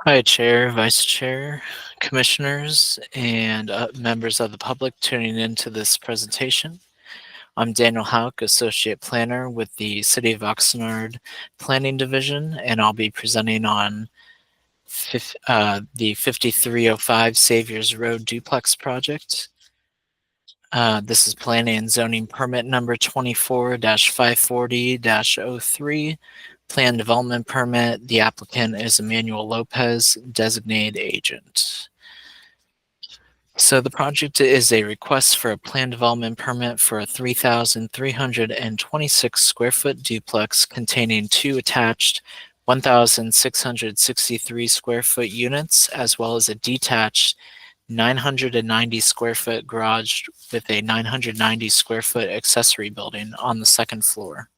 Hi, Chair, Vice Chair, Commissioners, and members of the public tuning into this presentation. I'm Daniel Hauk, Associate Planner with the City of Oxnard Planning Division, and I'll be presenting on the 5305 Saviers Road Duplex project. This is planning and zoning permit number 24-540-03. Plan development permit. The applicant is Emmanuel Lopez, designated agent. So the project is a request for a plan development permit for a 3,326 square foot duplex containing two attached 1,663 square foot units, as well as a detached 990 square foot garage with a 990 square foot accessory building on the second floor.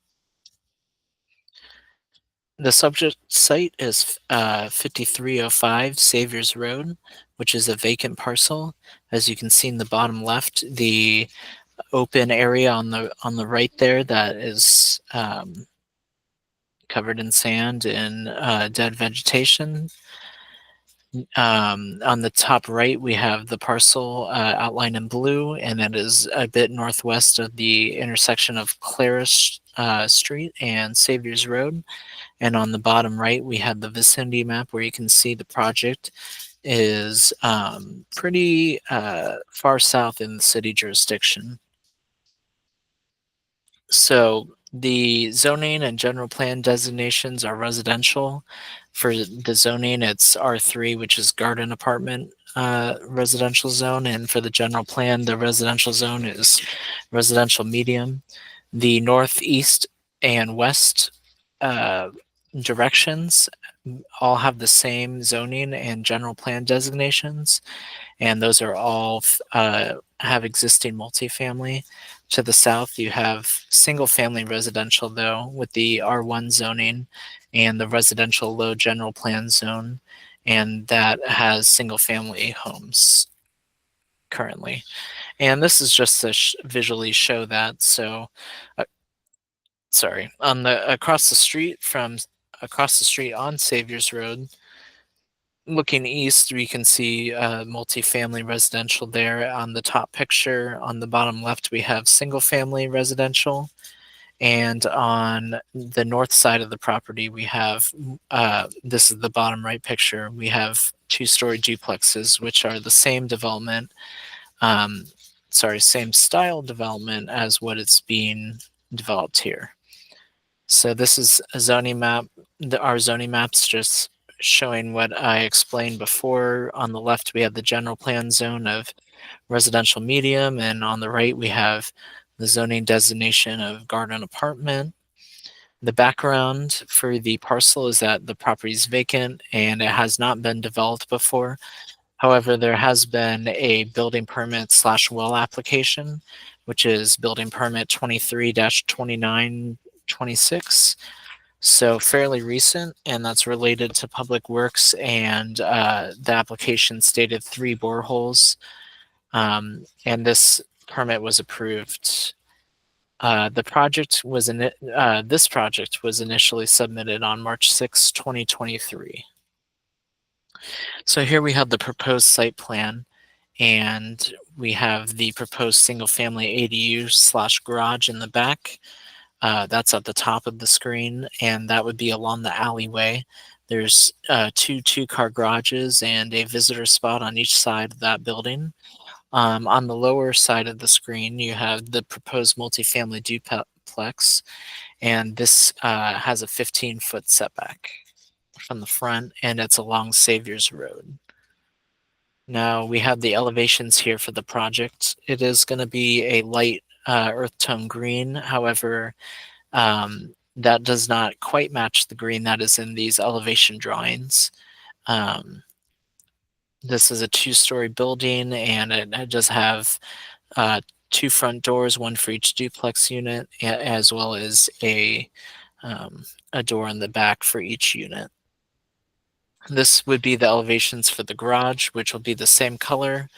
The subject site is 5305 Saviers Road, which is a vacant parcel. As you can see in the bottom left, the open area on the right there that is covered in sand and dead vegetation. On the top right, we have the parcel outlined in blue, and it is a bit northwest of the intersection of Claris Street and Saviors Road. And on the bottom right, we have the vicinity map where you can see the project is pretty far south in the city jurisdiction. So the zoning and general plan designations are residential. For the zoning, it's R3, which is garden apartment residential zone. And for the general plan, the residential zone is residential medium. The northeast and west directions all have the same zoning and general plan designations, and those are all have existing multifamily. To the south, you have single family residential, though, with the R1 zoning and the residential low general plan zone, and that has single family homes currently. And this is just to visually show that. So, sorry, on the across the street on Saviors Road, looking east, we can see multifamily residential there on the top picture. On the bottom left, we have single family residential. And on the north side of the property, we have this is the bottom right picture. We have two-story duplexes, which are the same development, same style development as what it's being developed here. So this is a zoning map. Our zoning map's just showing what I explained before. On the left, we have the general plan zone of residential medium, and on the right, we have the zoning designation of garden apartment. The background for the parcel is that the property is vacant and it has not been developed before. However, there has been a building permit / well application, which is building permit 23-2926. So fairly recent, and that's related to public works, and the application stated 3 boreholes, and this permit was approved. This project was initially submitted on March 6, 2023. So here we have the proposed site plan, and we have the proposed single-family ADU / garage in the back. That's at the top of the screen, and that would be along the alleyway. There's two two-car garages and a visitor spot on each side of that building. On the lower side of the screen, you have the proposed multifamily duplex, and this has a 15-foot setback from the front, and it's along Saviors Road. Now we have the elevations here for the project. It is going to be a light earth tone green. However, that does not quite match the green that is in these elevation drawings. This is a 2-story building, and it does have 2 front doors, one for each duplex unit, as well as a door in the back for each unit. This would be the elevations for the garage, which will be the same color.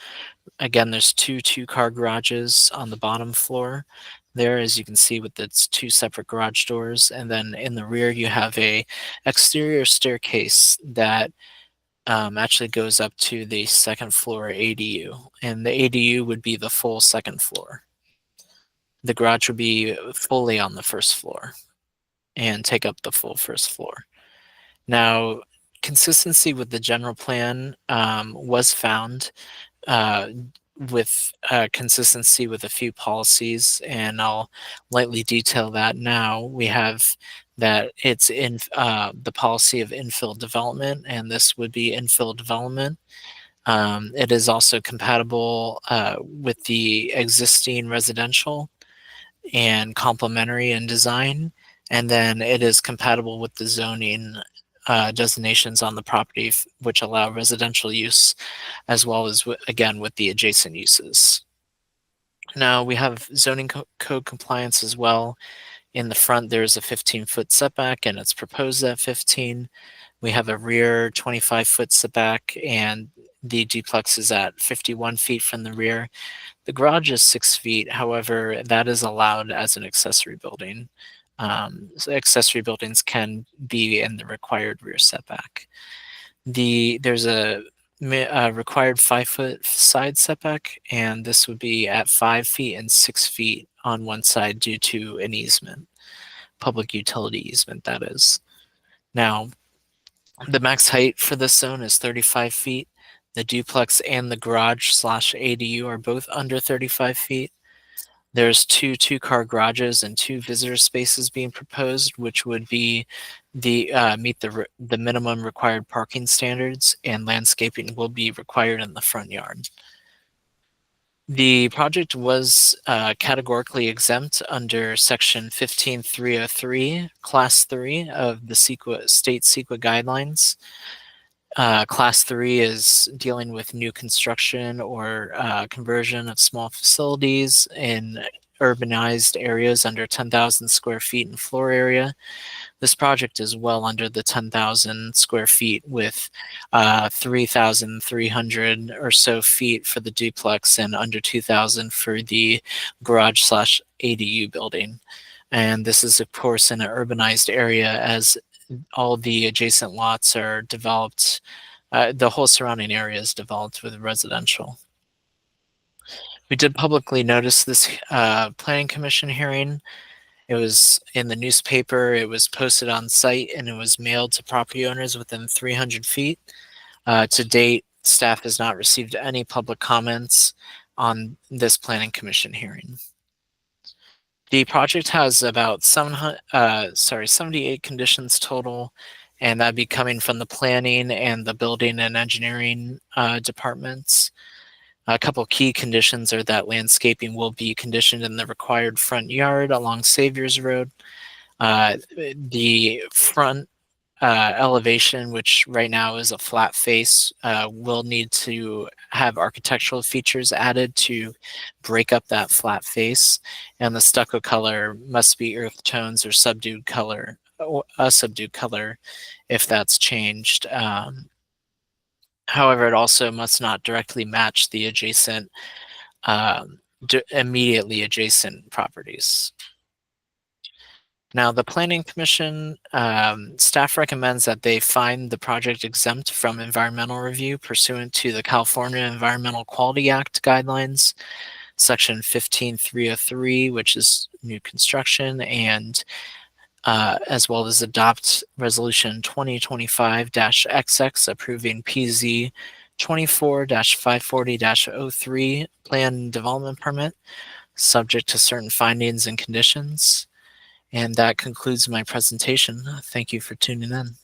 Again, there's 2 two-car garages on the bottom floor there, as you can see, with its 2 separate garage doors. And then in the rear, you have a exterior staircase that actually goes up to the second floor ADU, and the ADU would be the full second floor. The garage would be fully on the first floor and take up the full first floor. Now, consistency with the general plan was found uh, with consistency with a few policies, and I'll lightly detail that now. We have that it's in the policy of infill development, and this would be infill development. It is also compatible with the existing residential and complementary in design, and then it is compatible with the zoning designations on the property, which allow residential use, as well as, again, with the adjacent uses. Now, we have zoning code compliance as well. In the front, there's a 15-foot setback, and it's proposed at 15. We have a rear 25-foot setback, and the duplex is at 51 feet from the rear. The garage is 6 feet. However, that is allowed as an accessory building. So accessory buildings can be in the required rear setback. There's a required 5-foot side setback, and this would be at 5 feet and 6 feet on one side due to an easement, public utility easement, that is. Now, the max height for this zone is 35 feet. The duplex and the garage slash ADU are both under 35 feet. There's two-car garages and 2 visitor spaces being proposed, which would be meet the minimum required parking standards, and landscaping will be required in the front yard. The project was categorically exempt under Section 15303, Class 3 of the state CEQA guidelines. Class 3 is dealing with new construction or conversion of small facilities in urbanized areas under 10,000 square feet in floor area. This project is well under the 10,000 square feet, with 3,300 or so feet for the duplex and under 2,000 for the garage slash ADU building. And this is, of course, in an urbanized area, as all the adjacent lots are developed. The whole surrounding area is developed with residential. We did publicly notice this planning commission hearing. It was in the newspaper, it was posted on site, and it was mailed to property owners within 300 feet. To date, staff has not received any public comments on this planning commission hearing. The project has about 78 conditions total, and that'd be coming from the planning and the building and engineering departments. A couple key conditions are that landscaping will be conditioned in the required front yard along Saviers Road. The front elevation, which right now is a flat face, will need to have architectural features added to break up that flat face, and the stucco color must be earth tones or subdued color, or a subdued color if that's changed. However, it also must not directly match the adjacent, immediately adjacent properties. Now, the Planning Commission staff recommends that they find the project exempt from environmental review pursuant to the California Environmental Quality Act guidelines, Section 15303, which is new construction, and as well as adopt Resolution 2025-XX approving PZ 24-540-03 Plan Development Permit, subject to certain findings and conditions. And that concludes my presentation. Thank you for tuning in.